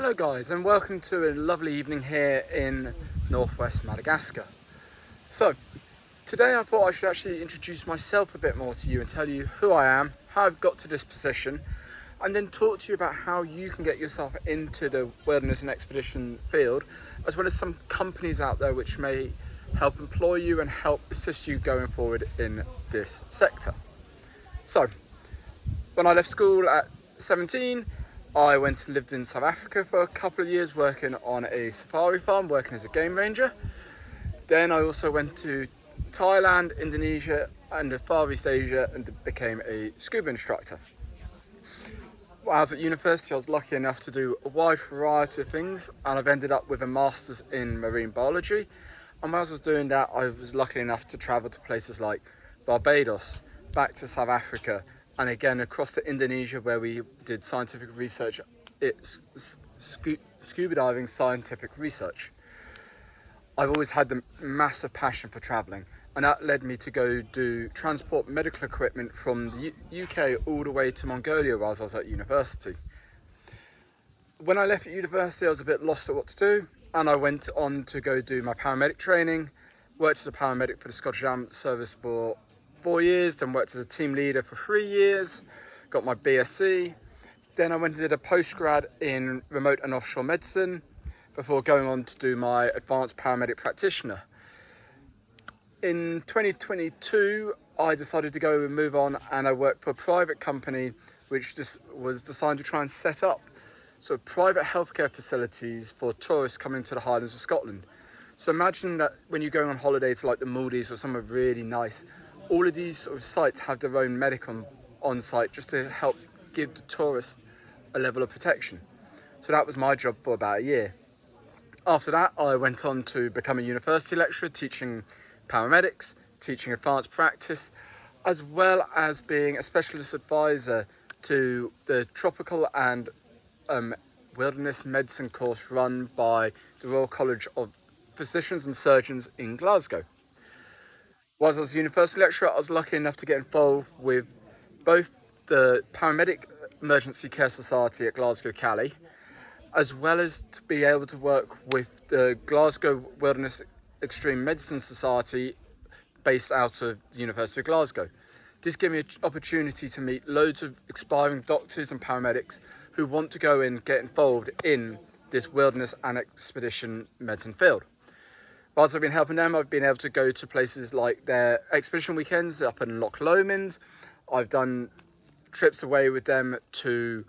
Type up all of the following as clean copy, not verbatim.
Hello guys, and welcome to a lovely evening here in northwest Madagascar. So today I thought I should actually introduce myself a bit more to you and tell you who I am, how I've got to this position, and then talk to you about how you can get yourself into the wilderness and expedition field, as well as some companies out there which may help employ you and help assist you going forward in this sector. So when I left school at 17, I went and lived in South Africa for a couple of years, working on a safari farm, working as a game ranger. Then I also went to Thailand, Indonesia and the Far East Asia and became a scuba instructor. While I was at university, I was lucky enough to do a wide variety of things, and I've ended up with a master's in marine biology. And whilst I was doing that, I was lucky enough to travel to places like Barbados, back to South Africa, and again across to Indonesia, where we did scientific research. It's scuba diving scientific research. I've always had the massive passion for traveling, and that led me to go do transport medical equipment from the UK all the way to Mongolia whilst I was at university. When I left university, I was a bit lost at what to do, and I went on to go do my paramedic training, worked as a paramedic for the Scottish Ambulance Service for 4 years, then worked as a team leader for 3 years, got my BSc. Then I went and did a postgrad in remote and offshore medicine before going on to do my advanced paramedic practitioner. In 2022, I decided to go and move on, and I worked for a private company which just was designed to try and set up private healthcare facilities for tourists coming to the Highlands of Scotland. So imagine that when you're going on holiday to like the Maldives or somewhere really nice, all of these sort of sites have their own medic on site just to help give the tourists a level of protection. So that was my job for about a year. After that, I went on to become a university lecturer, teaching paramedics, teaching advanced practice, as well as being a specialist advisor to the tropical and wilderness medicine course run by the Royal College of Physicians and Surgeons in Glasgow. Whilst I was a university lecturer, I was lucky enough to get involved with both the Paramedic Emergency Care Society at Glasgow Cali, as well as to be able to work with the Glasgow Wilderness Extreme Medicine Society based out of the University of Glasgow. This gave me an opportunity to meet loads of aspiring doctors and paramedics who want to go and get involved in this wilderness and expedition medicine field. Whilst I've been helping them, I've been able to go to places like their expedition weekends up in Loch Lomond. I've done trips away with them to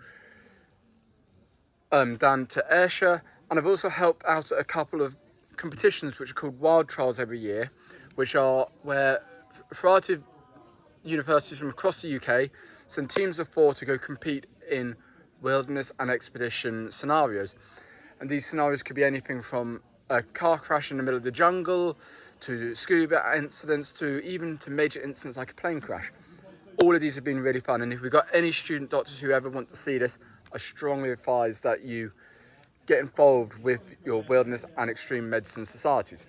down to Ayrshire, and I've also helped out at a couple of competitions which are called Wild Trials every year, which are where a variety of universities from across the UK send teams of 4 to go compete in wilderness and expedition scenarios. And these scenarios could be anything from a car crash in the middle of the jungle, to scuba incidents, to even to major incidents like a plane crash. All of these have been really fun, and if we've got any student doctors who ever want to see this, I strongly advise that you get involved with your wilderness and extreme medicine societies.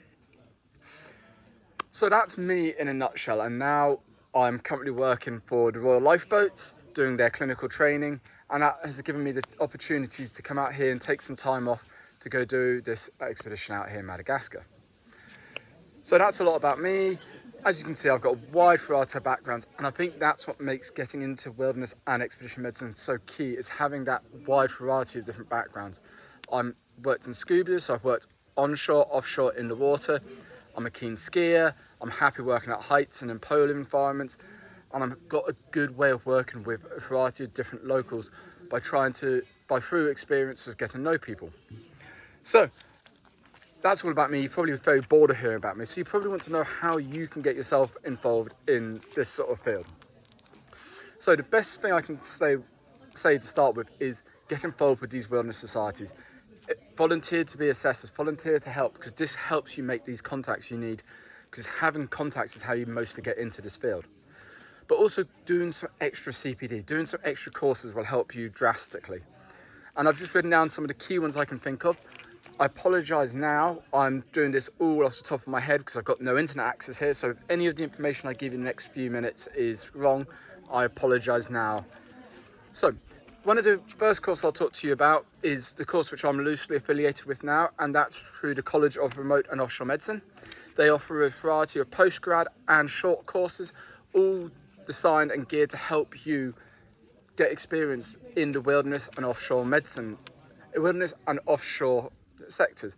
So that's me in a nutshell, and now I'm currently working for the Royal Lifeboats, doing their clinical training, and that has given me the opportunity to come out here and take some time off to go do this expedition out here in Madagascar. So that's a lot about me. As you can see, I've got a wide variety of backgrounds, and I think that's what makes getting into wilderness and expedition medicine so key, is having that wide variety of different backgrounds. I've worked in scuba, so I've worked onshore, offshore, in the water. I'm a keen skier. I'm happy working at heights and in polar environments, and I've got a good way of working with a variety of different locals by through experience of getting to know people. So that's all about me. You're probably very bored of hearing about me, so you probably want to know how you can get yourself involved in this sort of field. So the best thing I can say to start with is get involved with these wilderness societies. Volunteer to be assessors, volunteer to help, because this helps you make these contacts you need, because having contacts is how you mostly get into this field. But also doing some extra CPD, doing some extra courses will help you drastically. And I've just written down some of the key ones I can think of. I apologise now, I'm doing this all off the top of my head because I've got no internet access here, so if any of the information I give you in the next few minutes is wrong, I apologise now. So One of the first courses I'll talk to you about is the course which I'm loosely affiliated with now, and that's through the College of Remote and Offshore Medicine. They offer a variety of postgrad and short courses, all designed and geared to help you get experience in the wilderness and offshore sectors.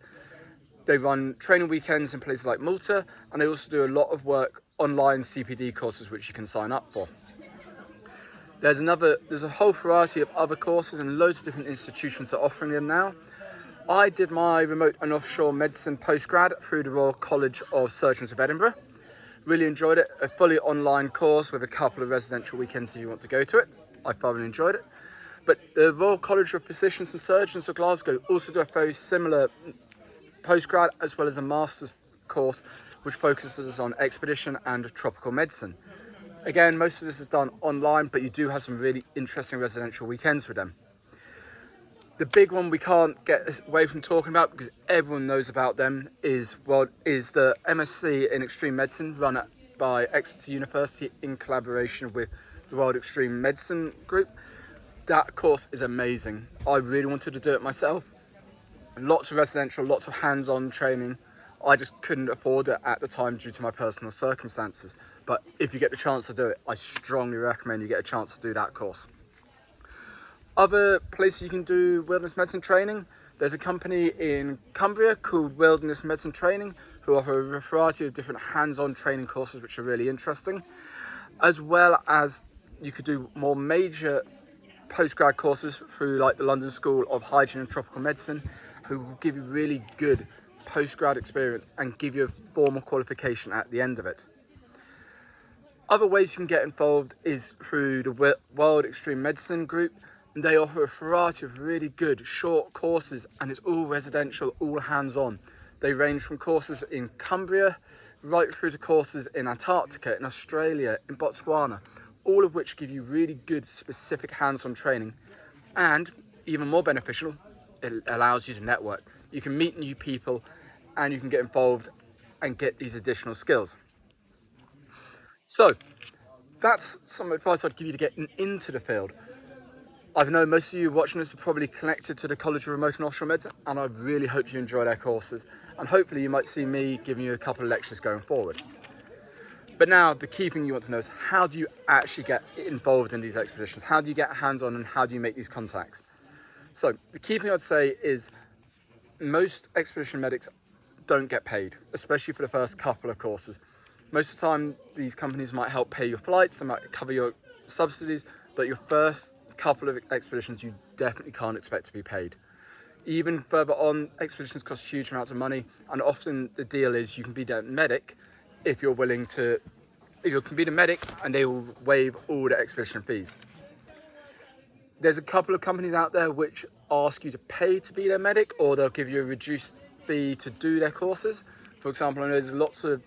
They run training weekends in places like Malta, and they also do a lot of work online CPD courses which you can sign up for. There's a whole variety of other courses, and loads of different institutions are offering them now. I did my remote and offshore medicine postgrad through the Royal College of Surgeons of Edinburgh. Really enjoyed it. A fully online course with a couple of residential weekends if you want to go to it. I thoroughly enjoyed it. But the Royal College of Physicians and Surgeons of Glasgow also do a very similar postgrad, as well as a master's course which focuses on expedition and tropical medicine. Again, most of this is done online, but you do have some really interesting residential weekends with them. The big one we can't get away from talking about, because everyone knows about them, is the MSc in Extreme Medicine, run by Exeter University in collaboration with the World Extreme Medicine Group. That course is amazing. I really wanted to do it myself. Lots of residential, lots of hands-on training. I just couldn't afford it at the time due to my personal circumstances. But if you get the chance to do it, I strongly recommend you get a chance to do that course. Other places you can do wilderness medicine training, there's a company in Cumbria called Wilderness Medicine Training who offer a variety of different hands-on training courses which are really interesting, as well as you could do more major postgrad courses through like the London School of Hygiene and Tropical Medicine, who will give you really good postgrad experience and give you a formal qualification at the end of it. Other ways you can get involved is through the World Extreme Medicine Group. And they offer a variety of really good short courses, and it's all residential, all hands-on. They range from courses in Cumbria right through to courses in Antarctica, in Australia, in Botswana, all of which give you really good specific hands-on training. And even more beneficial, it allows you to network. You can meet new people and you can get involved and get these additional skills. So that's some advice I'd give you to get into the field. I know most of you watching this are probably connected to the College of Remote and Offshore Medicine, and I really hope you enjoy their courses, and hopefully you might see me giving you a couple of lectures going forward. But now the key thing you want to know is, how do you actually get involved in these expeditions? How do you get hands-on, and how do you make these contacts? So the key thing I'd say is most expedition medics don't get paid, especially for the first couple of courses. Most of the time these companies might help pay your flights, they might cover your subsidies, but your first couple of expeditions you definitely can't expect to be paid. Even further on, expeditions cost huge amounts of money, and often the deal is you can be the medic if you can be the medic, and they will waive all the expedition fees. There's a couple of companies out there which ask you to pay to be their medic, or they'll give you a reduced fee to do their courses. For example, I know there's lots of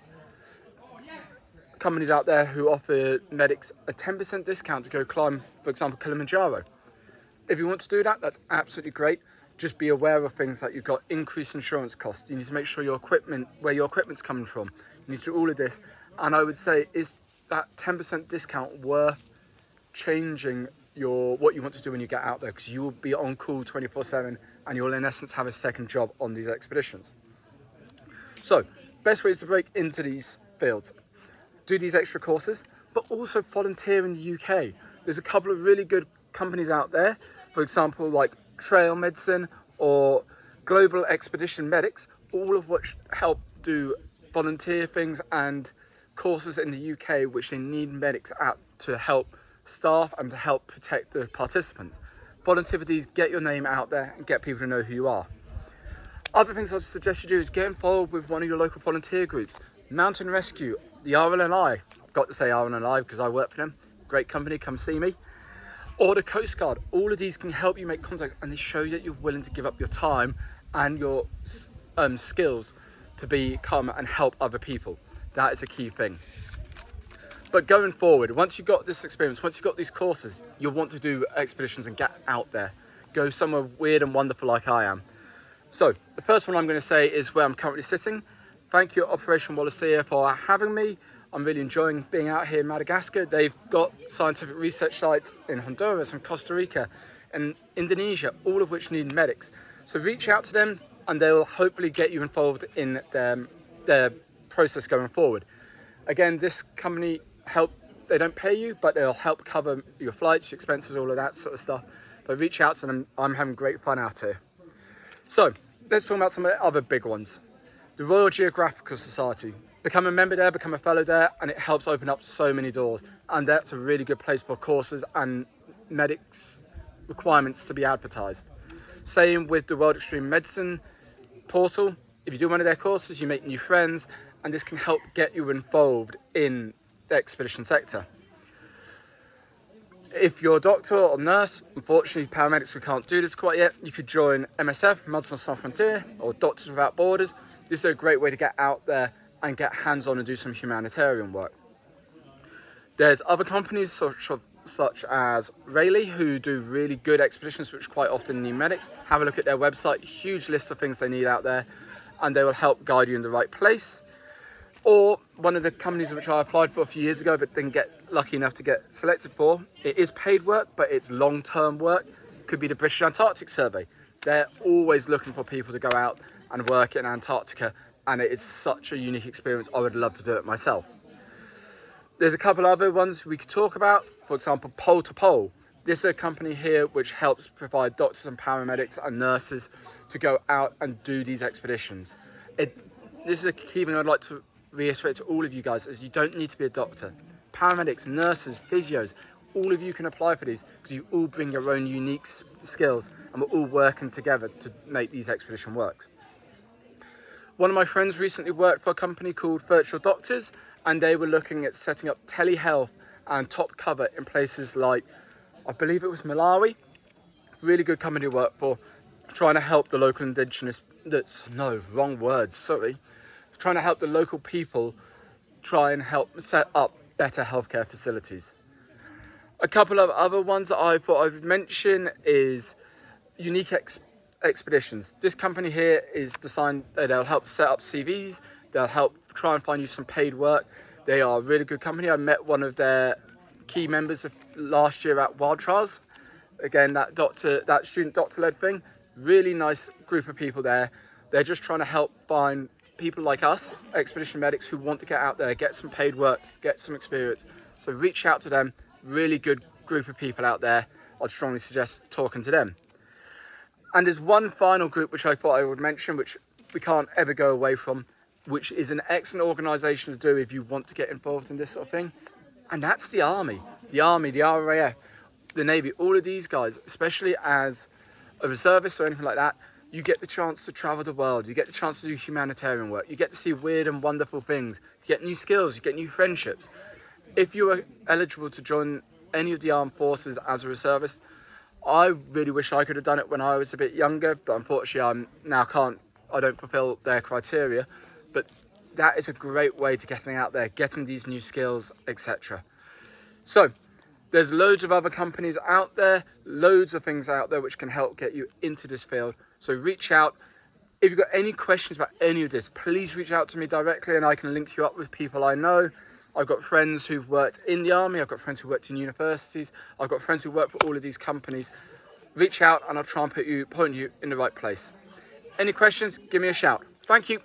companies out there who offer medics a 10% discount to go climb, for example, Kilimanjaro. If you want to do that, that's absolutely great. Just be aware of things like you've got increased insurance costs. You need to make sure where your equipment's coming from. You need to do all of this. And I would say, is that 10% discount worth changing what you want to do when you get out there? Because you will be on call 24/7, and you'll in essence have a second job on these expeditions. So, best ways to break into these fields: do these extra courses, but also volunteer in the UK. There's a couple of really good companies out there, for example, like Trail Medicine or Global Expedition Medics, all of which help do volunteer things and courses in the UK which they need medics at to help staff and to help protect the participants. Volunteer for these, get your name out there and get people to know who you are. Other things I'd suggest you do is get involved with one of your local volunteer groups. Mountain Rescue, the RNLI, I've got to say RNLI because I work for them, great company, come see me. Or the Coast Guard. All of these can help you make contacts, and they show that you're willing to give up your time and your skills to come and help other people. That is a key thing. But going forward, once you've got this experience, once you've got these courses, you'll want to do expeditions and get out there. Go somewhere weird and wonderful like I am. So the first one I'm going to say is where I'm currently sitting. Thank you, Operation Wallacea, for having me. I'm really enjoying being out here in Madagascar. They've got scientific research sites in Honduras and Costa Rica, in Indonesia, all of which need medics. So reach out to them and they'll hopefully get you involved in their process going forward. Again, this company they don't pay you, but they'll help cover your flights, your expenses, all of that sort of stuff. But reach out to them. I'm having great fun out here. So let's talk about some of the other big ones. The Royal Geographical Society. Become a member there, become a fellow there, and it helps open up so many doors. And that's a really good place for courses and medics requirements to be advertised. Same with the World Extreme Medicine portal. If you do one of their courses, you make new friends, and this can help get you involved in the expedition sector. If you're a doctor or nurse, unfortunately paramedics, we can't do this quite yet, you could join MSF, Médecins Sans Frontières, or Doctors Without Borders. This is a great way to get out there and get hands-on and do some humanitarian work. There's other companies such as Rayleigh, who do really good expeditions which quite often need medics. Have a look at their website, huge list of things they need out there, and they will help guide you in the right place. Or one of the companies which I applied for a few years ago but didn't get lucky enough to get selected for, it is paid work but it's long-term work, could be the British Antarctic Survey. They're always looking for people to go out and work in Antarctica, and it is such a unique experience. I would love to do it myself. There's a couple other ones we could talk about. For example, Pole to Pole. This is a company here which helps provide doctors and paramedics and nurses to go out and do these expeditions. This is a key thing I'd like to reiterate to all of you guys, is you don't need to be a doctor. Paramedics, nurses, physios, all of you can apply for these because you all bring your own unique skills and we're all working together to make these expedition works. One of my friends recently worked for a company called Virtual Doctors, and they were looking at setting up telehealth and top cover in places like, I believe it was Malawi. Really good company to work for, trying to help the local indigenous, trying to help the local people try and help set up better healthcare facilities. A couple of other ones that I thought I would mention is Unique Expeditions. This company here is designed, they'll help set up CVs, they'll help try and find you some paid work. They are a really good company. I met one of their key members of last year at Wild Trials. Again, that student doctor led thing, really nice group of people there. They're just trying to help find people like us, expedition medics, who want to get out there, get some paid work, get some experience. So reach out to them. Really good group of people out there. I'd strongly suggest talking to them. And there's one final group which I thought I would mention, which we can't ever go away from, which is an excellent organisation to do if you want to get involved in this sort of thing. And that's the Army. The Army, the RAF, the Navy, all of these guys, especially as a reservist or anything like that, you get the chance to travel the world, you get the chance to do humanitarian work, you get to see weird and wonderful things, you get new skills, you get new friendships. If you are eligible to join any of the armed forces as a reservist, I really wish I could have done it when I was a bit younger, but unfortunately I don't fulfill their criteria. But that is a great way to getting out there, getting these new skills, etc. So there's loads of other companies out there, loads of things out there which can help get you into this field. So reach out. If you've got any questions about any of this, please reach out to me directly and I can link you up with people I know. I've got friends who've worked in the Army, I've got friends who worked in universities, I've got friends who work for all of these companies. Reach out and I'll try and point you in the right place. Any questions, give me a shout. Thank you.